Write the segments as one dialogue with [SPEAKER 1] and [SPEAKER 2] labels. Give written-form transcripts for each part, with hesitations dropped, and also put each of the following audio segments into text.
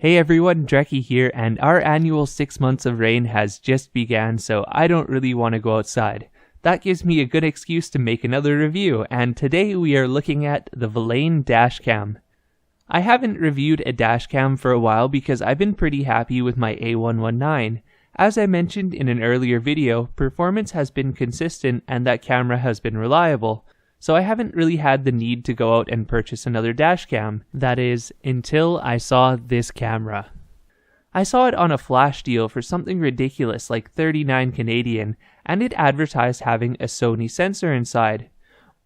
[SPEAKER 1] Hey everyone, Drekkie here, and our annual 6 months of rain has just began, so I don't really want to go outside. That gives me a good excuse to make another review, and today we are looking at the Vilane Dashcam. I haven't reviewed a dashcam for a while because I've been pretty happy with my A119. As I mentioned in an earlier video, performance has been consistent and that camera has been reliable. So I haven't really had the need to go out and purchase another dashcam. That is, until I saw this camera. I saw it on a flash deal for something ridiculous like 39 Canadian, and it advertised having a Sony sensor inside.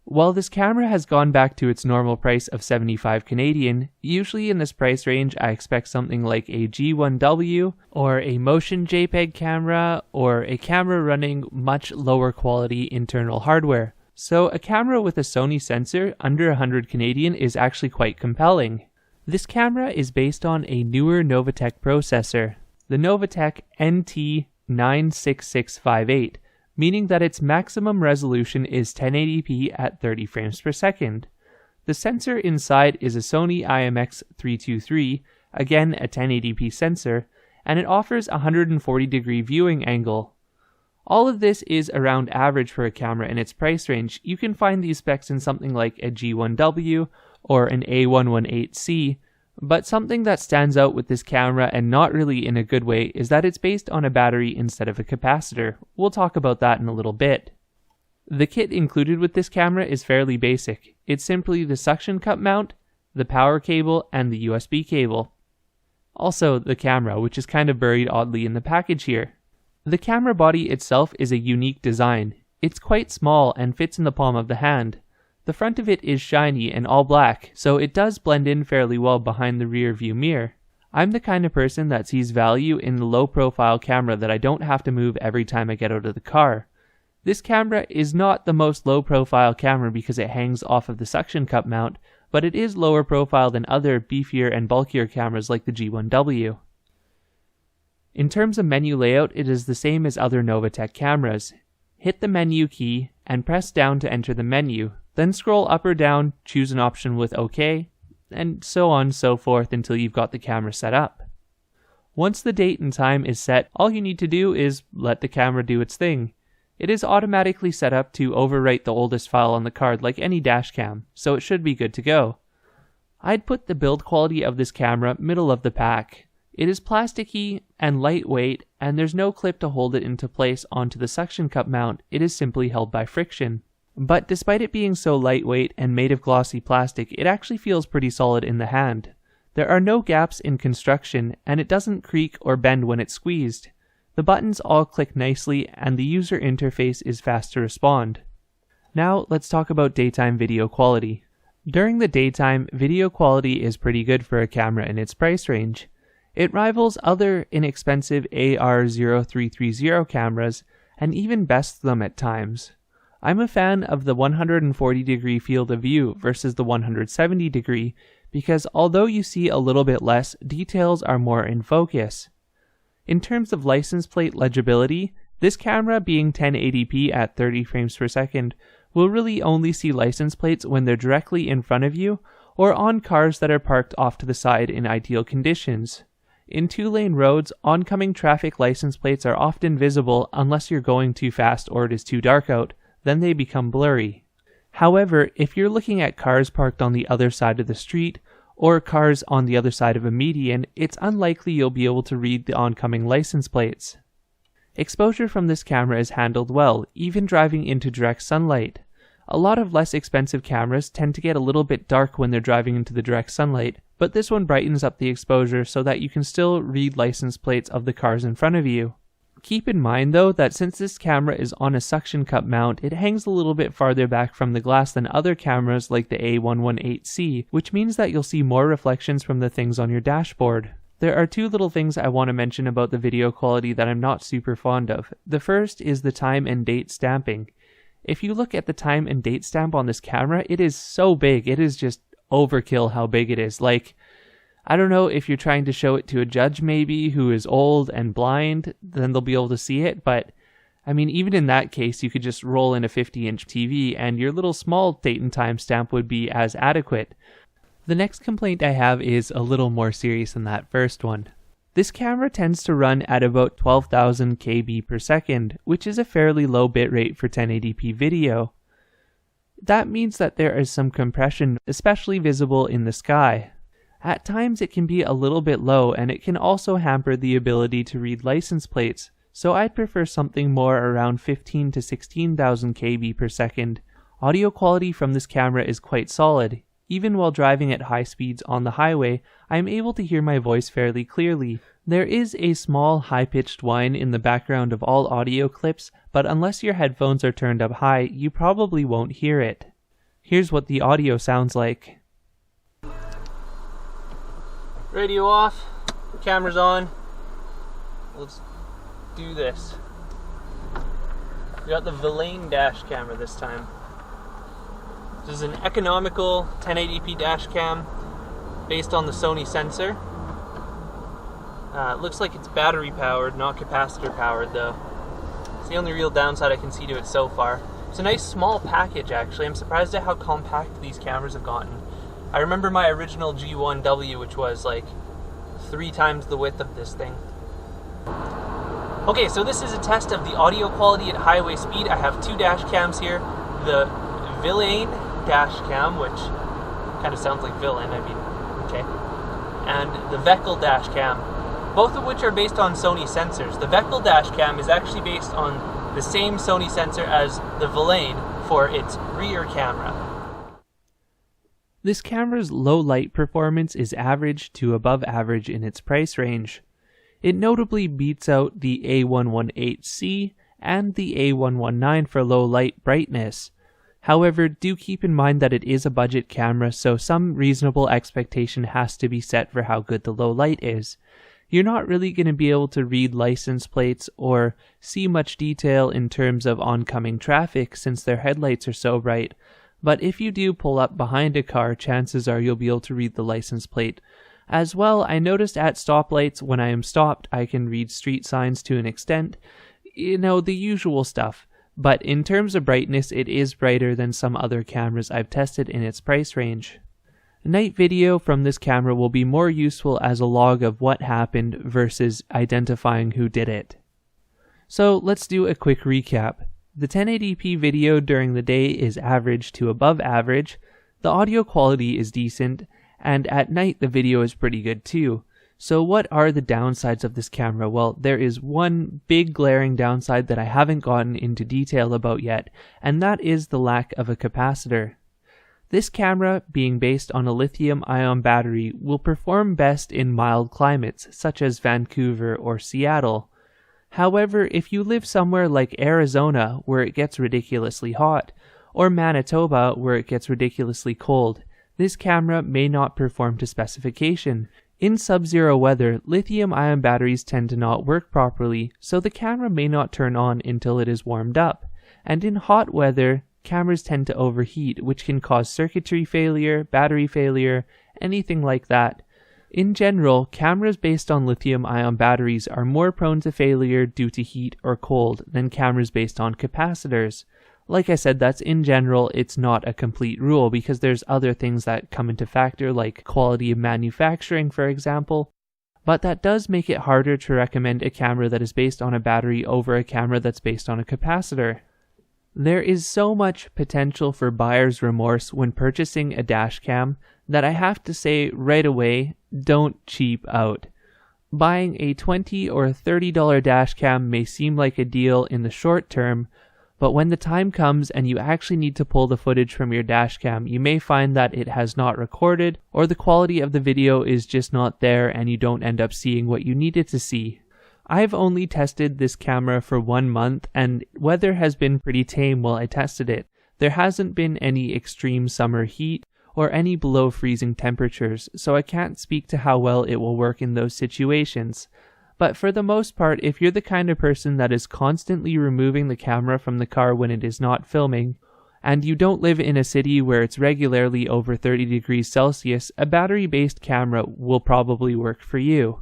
[SPEAKER 1] While this camera has gone back to its normal price of 75 Canadian, usually in this price range I expect something like a G1W, or a motion JPEG camera, or a camera running much lower quality internal hardware. So a camera with a Sony sensor under 100 Canadian is actually quite compelling. This camera is based on a newer Novatech processor, the Novatech NT96658, meaning that its maximum resolution is 1080p at 30 frames per second. The sensor inside is a Sony IMX323, again a 1080p sensor, and it offers a 140-degree viewing angle. All of this is around average for a camera in its price range. You can find these specs in something like a G1W or an A118C, but something that stands out with this camera, and not really in a good way, is that it's based on a battery instead of a capacitor. We'll talk about that in a little bit. The kit included with this camera is fairly basic. It's simply the suction cup mount, the power cable, and the USB cable. Also the camera, which is kind of buried oddly in the package here. The camera body itself is a unique design. It's quite small and fits in the palm of the hand. The front of it is shiny and all black, so it does blend in fairly well behind the rear view mirror. I'm the kind of person that sees value in the low profile camera that I don't have to move every time I get out of the car. This camera is not the most low profile camera because it hangs off of the suction cup mount, but it is lower profile than other beefier and bulkier cameras like the G1W. In terms of menu layout, it is the same as other Novatech cameras. Hit the menu key and press down to enter the menu, then scroll up or down, choose an option with OK, and so on and so forth until you've got the camera set up. Once the date and time is set, all you need to do is let the camera do its thing. It is automatically set up to overwrite the oldest file on the card like any dashcam, so it should be good to go. I'd put the build quality of this camera middle of the pack. It is plasticky and lightweight, and there's no clip to hold it into place onto the suction cup mount. It is simply held by friction. But despite it being so lightweight and made of glossy plastic, it actually feels pretty solid in the hand. There are no gaps in construction, and it doesn't creak or bend when it's squeezed. The buttons all click nicely, and the user interface is fast to respond. Now let's talk about daytime video quality. During the daytime, video quality is pretty good for a camera in its price range. It rivals other inexpensive AR0330 cameras and even bests them at times. I'm a fan of the 140-degree field of view versus the 170-degree because although you see a little bit less, details are more in focus. In terms of license plate legibility, this camera being 1080p at 30 frames per second will really only see license plates when they're directly in front of you or on cars that are parked off to the side in ideal conditions. In two-lane roads, oncoming traffic license plates are often visible unless you're going too fast or it is too dark out, then they become blurry. However, if you're looking at cars parked on the other side of the street, or cars on the other side of a median, it's unlikely you'll be able to read the oncoming license plates. Exposure from this camera is handled well, even driving into direct sunlight. A lot of less expensive cameras tend to get a little bit dark when they're driving into the direct sunlight, but this one brightens up the exposure so that you can still read license plates of the cars in front of you. Keep in mind though that since this camera is on a suction cup mount, it hangs a little bit farther back from the glass than other cameras like the A118C, which means that you'll see more reflections from the things on your dashboard. There are two little things I want to mention about the video quality that I'm not super fond of. The first is the time and date stamping. If you look at the time and date stamp on this camera, it is so big. It is just overkill how big it is. Like, I don't know if you're trying to show it to a judge maybe who is old and blind, then they'll be able to see it. But I mean, even in that case, you could just roll in a 50-inch TV and your little small date and time stamp would be as adequate. The next complaint I have is a little more serious than that first one. This camera tends to run at about 12,000 kb per second, which is a fairly low bitrate for 1080p video. That means that there is some compression, especially visible in the sky. At times it can be a little bit low, and it can also hamper the ability to read license plates, so I'd prefer something more around 15 to 16,000 kb per second. Audio quality from this camera is quite solid. Even while driving at high speeds on the highway, I am able to hear my voice fairly clearly. There is a small high-pitched whine in the background of all audio clips, but unless your headphones are turned up high, you probably won't hear it. Here's what the audio sounds like. Radio off, camera's on. Let's do this. We got the Villain dash camera this time. This is an economical 1080p dash cam based on the Sony sensor. It looks like it's battery powered, not capacitor powered though. It's the only real downside I can see to it so far. It's a nice small package actually. I'm surprised at how compact these cameras have gotten. I remember my original G1W, which was like 3 times the width of this thing. Okay, so this is a test of the audio quality at highway speed. I have 2 dash cams here. The Villain dash cam, which kind of sounds like villain, okay. And the Veckel dash cam, both of which are based on Sony sensors. The Veckel dash cam is actually based on the same Sony sensor as the Villain for its rear camera. This camera's low light performance is average to above average in its price range. It notably beats out the A118C and the A119 for low light brightness. However, do keep in mind that it is a budget camera, so some reasonable expectation has to be set for how good the low light is. You're not really going to be able to read license plates or see much detail in terms of oncoming traffic since their headlights are so bright, but if you do pull up behind a car, chances are you'll be able to read the license plate. As well, I noticed at stoplights when I am stopped, I can read street signs to an extent. You know, the usual stuff. But in terms of brightness, it is brighter than some other cameras I've tested in its price range. Night video from this camera will be more useful as a log of what happened versus identifying who did it. So let's do a quick recap. The 1080p video during the day is average to above average, the audio quality is decent, and at night the video is pretty good too. So what are the downsides of this camera? Well, there is one big glaring downside that I haven't gotten into detail about yet, and that is the lack of a capacitor. This camera, being based on a lithium-ion battery, will perform best in mild climates, such as Vancouver or Seattle. However, if you live somewhere like Arizona, where it gets ridiculously hot, or Manitoba, where it gets ridiculously cold, this camera may not perform to specification. In sub-zero weather, lithium-ion batteries tend to not work properly, so the camera may not turn on until it is warmed up. And in hot weather, cameras tend to overheat, which can cause circuitry failure, battery failure, anything like that. In general, cameras based on lithium-ion batteries are more prone to failure due to heat or cold than cameras based on capacitors. Like I said, that's in general, it's not a complete rule because there's other things that come into factor like quality of manufacturing, for example. But that does make it harder to recommend a camera that is based on a battery over a camera that's based on a capacitor. There is so much potential for buyer's remorse when purchasing a dashcam that I have to say right away, don't cheap out. Buying a $20 or $30 dashcam may seem like a deal in the short term, but when the time comes and you actually need to pull the footage from your dashcam, you may find that it has not recorded, or the quality of the video is just not there and you don't end up seeing what you needed to see. I've only tested this camera for 1 month and weather has been pretty tame while I tested it. There hasn't been any extreme summer heat or any below freezing temperatures, so I can't speak to how well it will work in those situations. But for the most part, if you're the kind of person that is constantly removing the camera from the car when it is not filming, and you don't live in a city where it's regularly over 30 degrees Celsius, a battery-based camera will probably work for you.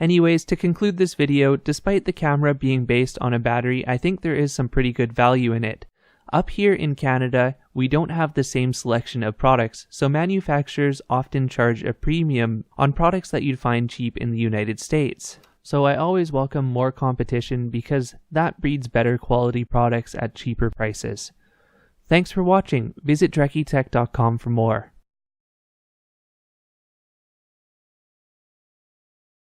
[SPEAKER 1] Anyways, to conclude this video, despite the camera being based on a battery, I think there is some pretty good value in it. Up here in Canada, we don't have the same selection of products, so manufacturers often charge a premium on products that you'd find cheap in the United States. So I always welcome more competition because that breeds better quality products at cheaper prices. Thanks for watching. Visit TrekkyTech.com for more.